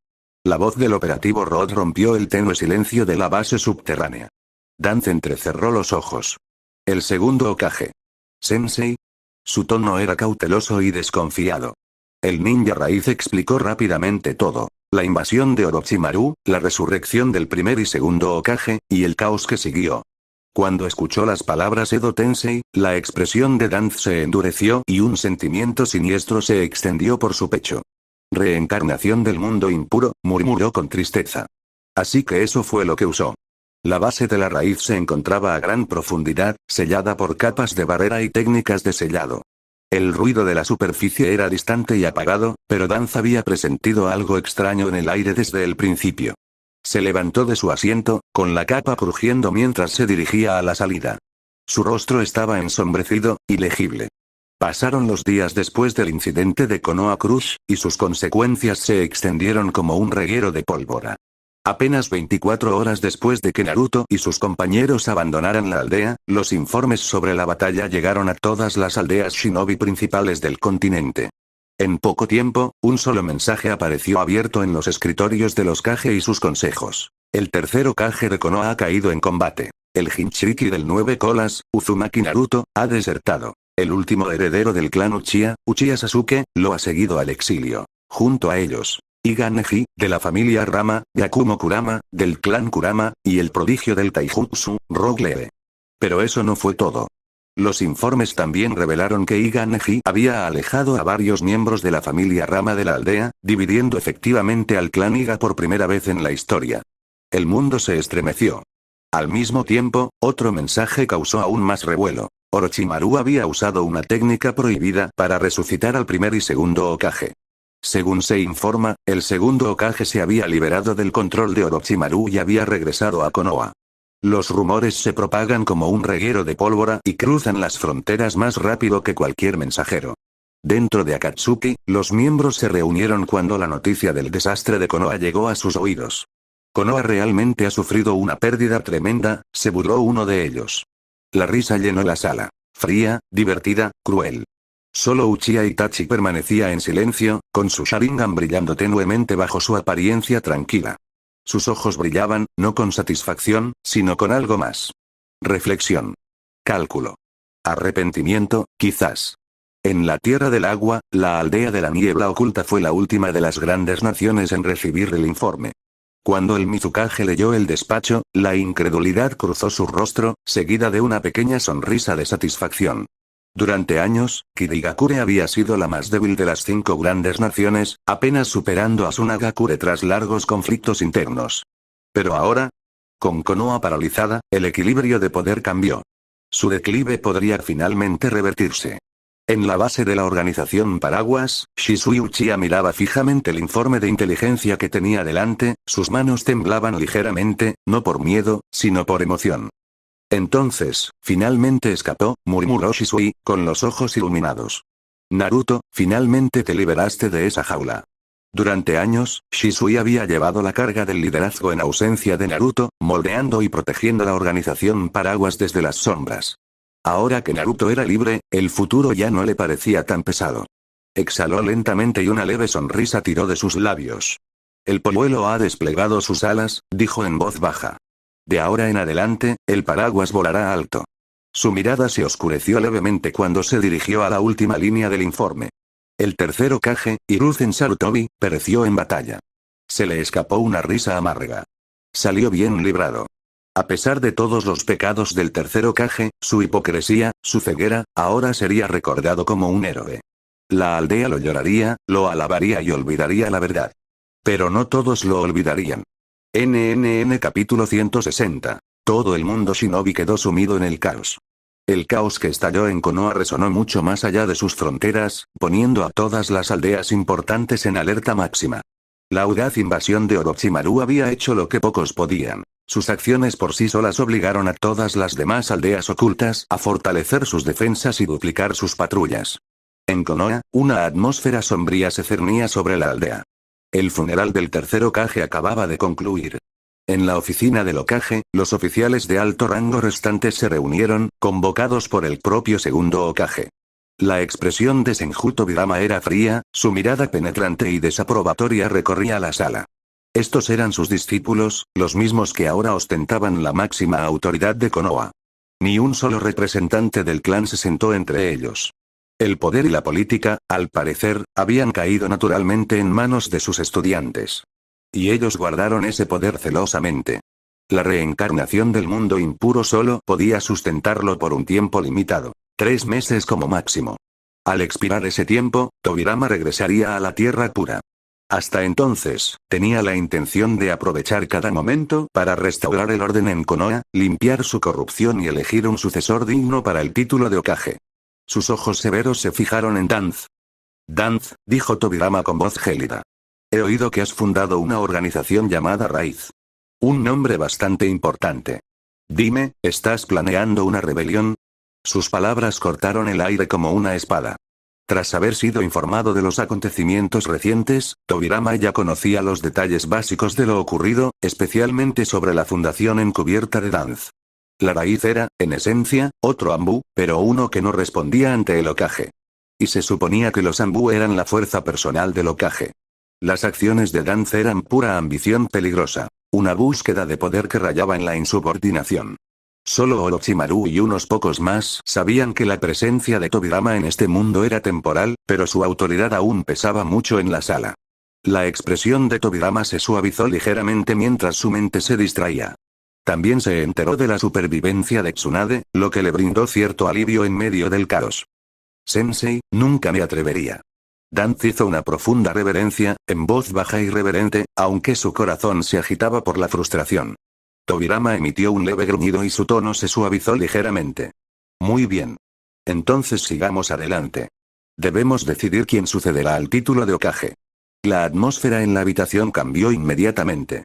Speaker 1: La voz del operativo Roth rompió el tenue silencio de la base subterránea. Danz entrecerró los ojos. El segundo Hokage. ¿Sensei? Su tono era cauteloso y desconfiado. El ninja raíz explicó rápidamente todo. La invasión de Orochimaru, la resurrección del primer y segundo Hokage, y el caos que siguió. Cuando escuchó las palabras Edo Tensei, la expresión de Danz se endureció y un sentimiento siniestro se extendió por su pecho. Reencarnación del mundo impuro, murmuró con tristeza. Así que eso fue lo que usó. La base de la raíz se encontraba a gran profundidad, sellada por capas de barrera y técnicas de sellado. El ruido de la superficie era distante y apagado, pero Danz había presentido algo extraño en el aire desde el principio. Se levantó de su asiento, con la capa crujiendo mientras se dirigía a la salida. Su rostro estaba ensombrecido, ilegible. Pasaron los días después del incidente de Konoha Crush, y sus consecuencias se extendieron como un reguero de pólvora. Apenas 24 horas después de que Naruto y sus compañeros abandonaran la aldea, los informes sobre la batalla llegaron a todas las aldeas shinobi principales del continente. En poco tiempo, un solo mensaje apareció abierto en los escritorios de los Kage y sus consejos. El tercer Hokage de Konoha ha caído en combate. El Jinchuriki del 9 colas, Uzumaki Naruto, ha desertado. El último heredero del clan Uchiha, Uchiha Sasuke, lo ha seguido al exilio. Junto a ellos, Iga Neji, de la familia Rama, Yakumo Kurama, del clan Kurama, y el prodigio del Taijutsu, Rogue Lee. Pero eso no fue todo. Los informes también revelaron que Iga Neji había alejado a varios miembros de la familia Rama de la aldea, dividiendo efectivamente al clan Iga por primera vez en la historia. El mundo se estremeció. Al mismo tiempo, otro mensaje causó aún más revuelo. Orochimaru había usado una técnica prohibida para resucitar al primer y segundo Hokage. Según se informa, el segundo Hokage se había liberado del control de Orochimaru y había regresado a Konoha. Los rumores se propagan como un reguero de pólvora y cruzan las fronteras más rápido que cualquier mensajero. Dentro de Akatsuki, los miembros se reunieron cuando la noticia del desastre de Konoha llegó a sus oídos. Konoha realmente ha sufrido una pérdida tremenda, se burló uno de ellos. La risa llenó la sala. Fría, divertida, cruel. Solo Uchiha Itachi permanecía en silencio, con su Sharingan brillando tenuemente bajo su apariencia tranquila. Sus ojos brillaban, no con satisfacción, sino con algo más. Reflexión. Cálculo. Arrepentimiento, quizás. En la Tierra del Agua, la aldea de la niebla oculta fue la última de las grandes naciones en recibir el informe. Cuando el Mizukage leyó el despacho, la incredulidad cruzó su rostro, seguida de una pequeña sonrisa de satisfacción. Durante años, Kirigakure había sido la más débil de las 5 grandes naciones, apenas superando a Sunagakure tras largos conflictos internos. Pero ahora, con Konoha paralizada, el equilibrio de poder cambió. Su declive podría finalmente revertirse. En la base de la organización Paraguas, Shisui Uchiha miraba fijamente el informe de inteligencia que tenía delante, sus manos temblaban ligeramente, no por miedo, sino por emoción. Entonces, finalmente escapó, murmuró Shisui, con los ojos iluminados. Naruto, finalmente te liberaste de esa jaula. Durante años, Shisui había llevado la carga del liderazgo en ausencia de Naruto, moldeando y protegiendo la organización Paraguas desde las sombras. Ahora que Naruto era libre, el futuro ya no le parecía tan pesado. Exhaló lentamente y una leve sonrisa tiró de sus labios. El polluelo ha desplegado sus alas, dijo en voz baja. De ahora en adelante, el Paraguas volará alto. Su mirada se oscureció levemente cuando se dirigió a la última línea del informe. El tercer Hokage, Hiruzen Sarutobi, pereció en batalla. Se le escapó una risa amarga. Salió bien librado. A pesar de todos los pecados del tercer Hokage, su hipocresía, su ceguera, ahora sería recordado como un héroe. La aldea lo lloraría, lo alabaría y olvidaría la verdad. Pero no todos lo olvidarían. NNN capítulo 160. Todo el mundo shinobi quedó sumido en el caos. El caos que estalló en Konoha resonó mucho más allá de sus fronteras, poniendo a todas las aldeas importantes en alerta máxima. La audaz invasión de Orochimaru había hecho lo que pocos podían. Sus acciones por sí solas obligaron a todas las demás aldeas ocultas a fortalecer sus defensas y duplicar sus patrullas. En Konoha, una atmósfera sombría se cernía sobre la aldea. El funeral del tercer Hokage acababa de concluir. En la oficina del Hokage, los oficiales de alto rango restantes se reunieron, convocados por el propio segundo Hokage. La expresión de Senju Tobirama era fría, su mirada penetrante y desaprobatoria recorría la sala. Estos eran sus discípulos, los mismos que ahora ostentaban la máxima autoridad de Konoha. Ni un solo representante del clan se sentó entre ellos. El poder y la política, al parecer, habían caído naturalmente en manos de sus estudiantes. Y ellos guardaron ese poder celosamente. La reencarnación del mundo impuro solo podía sustentarlo por un tiempo limitado. 3 meses como máximo. Al expirar ese tiempo, Tobirama regresaría a la tierra pura. Hasta entonces, tenía la intención de aprovechar cada momento para restaurar el orden en Konoha, limpiar su corrupción y elegir un sucesor digno para el título de Hokage. Sus ojos severos se fijaron en Danz. Danz, dijo Tobirama con voz gélida. He oído que has fundado una organización llamada Raíz. Un nombre bastante importante. Dime, ¿estás planeando una rebelión? Sus palabras cortaron el aire como una espada. Tras haber sido informado de los acontecimientos recientes, Tobirama ya conocía los detalles básicos de lo ocurrido, especialmente sobre la fundación encubierta de Danz. La raíz era, en esencia, otro Anbu, pero uno que no respondía ante el Hokage. Y se suponía que los Anbu eran la fuerza personal del Hokage. Las acciones de Danz eran pura ambición peligrosa, una búsqueda de poder que rayaba en la insubordinación. Solo Orochimaru y unos pocos más sabían que la presencia de Tobirama en este mundo era temporal, pero su autoridad aún pesaba mucho en la sala. La expresión de Tobirama se suavizó ligeramente mientras su mente se distraía. También se enteró de la supervivencia de Tsunade, lo que le brindó cierto alivio en medio del caos. Sensei, nunca me atrevería. Danz hizo una profunda reverencia, en voz baja y reverente, aunque su corazón se agitaba por la frustración. Tobirama emitió un leve gruñido y su tono se suavizó ligeramente. Muy bien. Entonces sigamos adelante. Debemos decidir quién sucederá al título de Hokage. La atmósfera en la habitación cambió inmediatamente.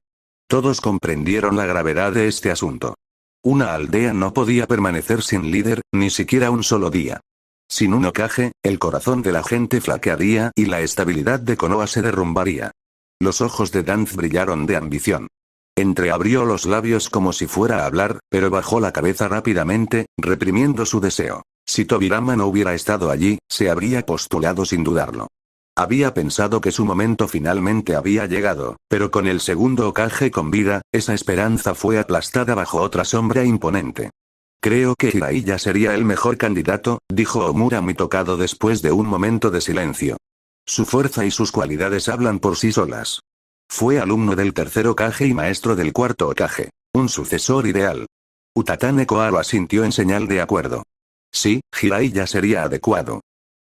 Speaker 1: Todos comprendieron la gravedad de este asunto. Una aldea no podía permanecer sin líder, ni siquiera un solo día. Sin un Hokage, el corazón de la gente flaquearía y la estabilidad de Konoha se derrumbaría. Los ojos de Danz brillaron de ambición. Entreabrió los labios como si fuera a hablar, pero bajó la cabeza rápidamente, reprimiendo su deseo. Si Tobirama no hubiera estado allí, se habría postulado sin dudarlo. Había pensado que su momento finalmente había llegado, pero con el segundo Hokage con vida, esa esperanza fue aplastada bajo otra sombra imponente. Creo que Jiraiya sería el mejor candidato, dijo Omura muy tocado después de un momento de silencio. Su fuerza y sus cualidades hablan por sí solas. Fue alumno del tercer Hokage y maestro del cuarto Hokage. Un sucesor ideal. Utatane Koharu asintió en señal de acuerdo. Sí, Jiraiya sería adecuado.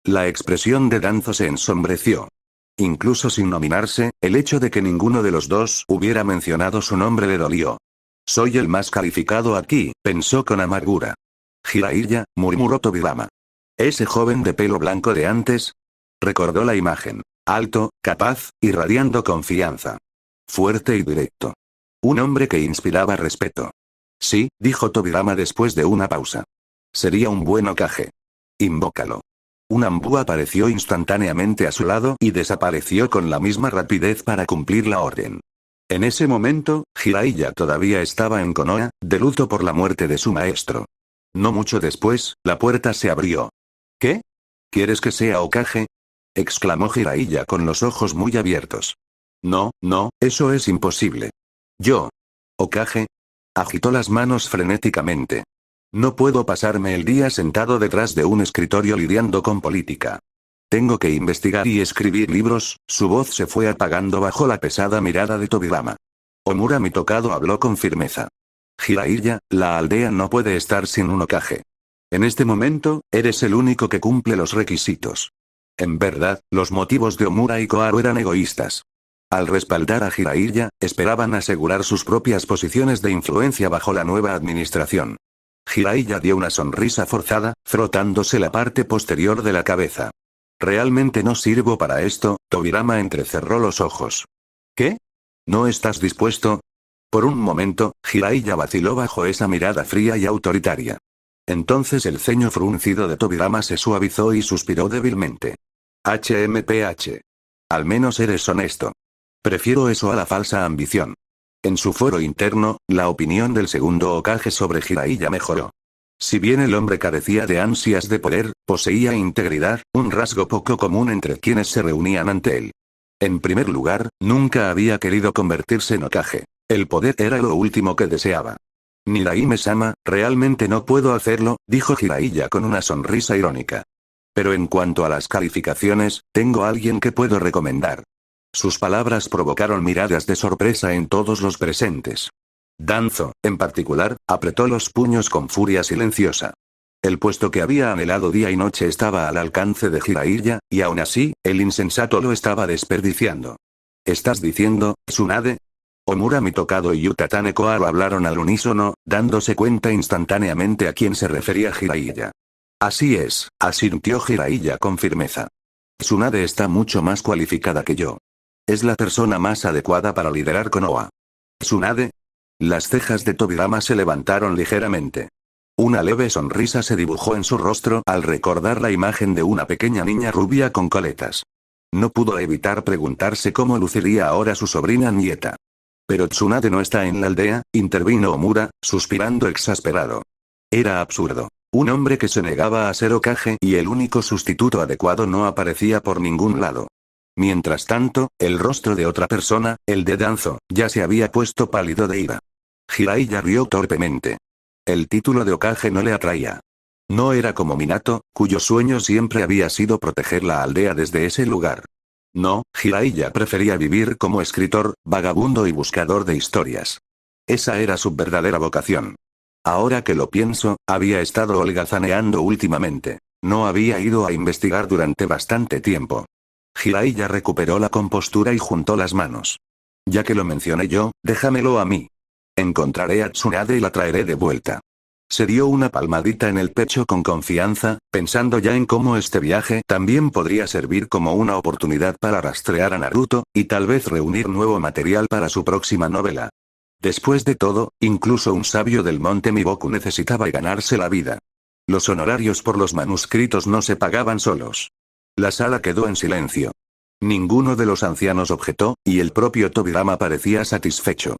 Speaker 1: La expresión de Danzo se ensombreció. Incluso sin nominarse, el hecho de que ninguno de los dos hubiera mencionado su nombre le dolió. Soy el más calificado aquí, pensó con amargura. Jiraiya, murmuró Tobirama. Ese joven de pelo blanco de antes. Recordó la imagen. Alto, capaz, irradiando confianza. Fuerte y directo. Un hombre que inspiraba respeto. Sí, dijo Tobirama después de una pausa. Sería un buen Hokage. Invócalo. Un Anbu apareció instantáneamente a su lado y desapareció con la misma rapidez para cumplir la orden. En ese momento, Jiraiya todavía estaba en Konoha, de luto por la muerte de su maestro. No mucho después, la puerta se abrió. ¿Qué? ¿Quieres que sea Hokage? Exclamó Jiraiya con los ojos muy abiertos. No, no, eso es imposible. Yo. ¿Hokage? Agitó las manos frenéticamente. No puedo pasarme el día sentado detrás de un escritorio lidiando con política. Tengo que investigar y escribir libros. Su voz se fue apagando bajo la pesada mirada de Tobirama. Omura mi tocado habló con firmeza. Jiraiya, la aldea no puede estar sin un Hokage. En este momento, eres el único que cumple los requisitos. En verdad, los motivos de Omura y Koharu eran egoístas. Al respaldar a Jiraiya, esperaban asegurar sus propias posiciones de influencia bajo la nueva administración. Jiraiya dio una sonrisa forzada, frotándose la parte posterior de la cabeza. Realmente no sirvo para esto. Tobirama entrecerró los ojos. ¿Qué? ¿No estás dispuesto? Por un momento, Jiraiya vaciló bajo esa mirada fría y autoritaria. Entonces el ceño fruncido de Tobirama se suavizó y suspiró débilmente. HMPH. Al menos eres honesto. Prefiero eso a la falsa ambición. En su foro interno, la opinión del segundo Hokage sobre Jiraiya mejoró. Si bien el hombre carecía de ansias de poder, poseía integridad, un rasgo poco común entre quienes se reunían ante él. En primer lugar, nunca había querido convertirse en Hokage. El poder era lo último que deseaba. Niraime-sama, realmente no puedo hacerlo, dijo Jiraiya con una sonrisa irónica. Pero en cuanto a las calificaciones, tengo a alguien que puedo recomendar. Sus palabras provocaron miradas de sorpresa en todos los presentes. Danzo, en particular, apretó los puños con furia silenciosa. El puesto que había anhelado día y noche estaba al alcance de Jiraiya, y aún así, el insensato lo estaba desperdiciando. ¿Estás diciendo, Tsunade? Omura mi tocado y Utatane Koharu hablaron al unísono, dándose cuenta instantáneamente a quién se refería Jiraiya. Así es, asintió Jiraiya con firmeza. Tsunade está mucho más cualificada que yo. Es la persona más adecuada para liderar Konoha. ¿Tsunade? Las cejas de Tobirama se levantaron ligeramente. Una leve sonrisa se dibujó en su rostro al recordar la imagen de una pequeña niña rubia con coletas. No pudo evitar preguntarse cómo luciría ahora su sobrina nieta. Pero Tsunade no está en la aldea, intervino Omura, suspirando exasperado. Era absurdo. Un hombre que se negaba a ser Hokage y el único sustituto adecuado no aparecía por ningún lado. Mientras tanto, el rostro de otra persona, el de Danzo, ya se había puesto pálido de ira. Jiraiya rió torpemente. El título de Hokage no le atraía. No era como Minato, cuyo sueño siempre había sido proteger la aldea desde ese lugar. No, Jiraiya prefería vivir como escritor, vagabundo y buscador de historias. Esa era su verdadera vocación. Ahora que lo pienso, había estado holgazaneando últimamente. No había ido a investigar durante bastante tiempo. Jiraiya recuperó la compostura y juntó las manos. Ya que lo mencioné yo, déjamelo a mí. Encontraré a Tsunade y la traeré de vuelta. Se dio una palmadita en el pecho con confianza, pensando ya en cómo este viaje también podría servir como una oportunidad para rastrear a Naruto, y tal vez reunir nuevo material para su próxima novela. Después de todo, incluso un sabio del monte Miboku necesitaba ganarse la vida. Los honorarios por los manuscritos no se pagaban solos. La sala quedó en silencio. Ninguno de los ancianos objetó, y el propio Tobirama parecía satisfecho.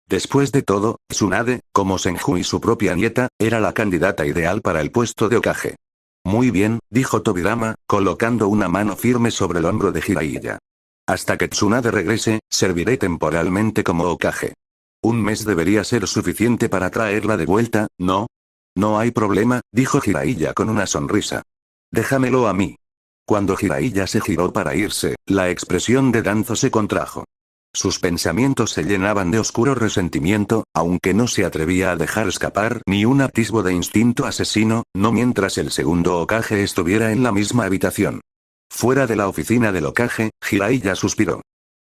Speaker 1: Después de todo, Tsunade, como Senju y su propia nieta, era la candidata ideal para el puesto de Hokage. Muy bien, dijo Tobirama, colocando una mano firme sobre el hombro de Jiraiya. Hasta que Tsunade regrese, serviré temporalmente como Hokage. Un mes debería ser suficiente para traerla de vuelta, ¿no? No hay problema, dijo Jiraiya con una sonrisa. Déjamelo a mí. Cuando Jiraiya se giró para irse, la expresión de Danzo se contrajo. Sus pensamientos se llenaban de oscuro resentimiento, aunque no se atrevía a dejar escapar ni un atisbo de instinto asesino, no mientras el segundo Hokage estuviera en la misma habitación. Fuera de la oficina del Hokage, Jiraiya suspiró.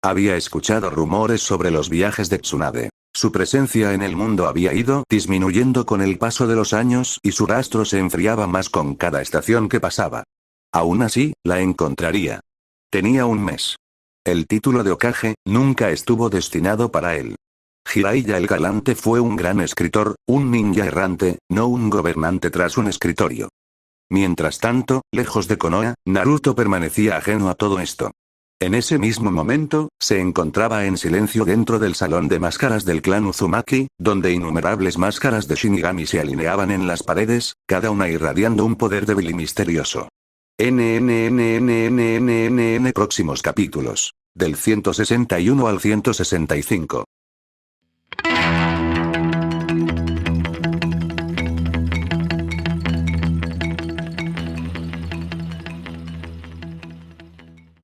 Speaker 1: Había escuchado rumores sobre los viajes de Tsunade. Su presencia en el mundo había ido disminuyendo con el paso de los años y su rastro se enfriaba más con cada estación que pasaba. Aún así, la encontraría. Tenía un mes. El título de Hokage nunca estuvo destinado para él. Jiraiya el Galante fue un gran escritor, un ninja errante, no un gobernante tras un escritorio. Mientras tanto, lejos de Konoha, Naruto permanecía ajeno a todo esto. En ese mismo momento, se encontraba en silencio dentro del salón de máscaras del clan Uzumaki, donde innumerables máscaras de Shinigami se alineaban en las paredes, cada una irradiando un poder débil y misterioso. Próximos capítulos. Del 161 al 165.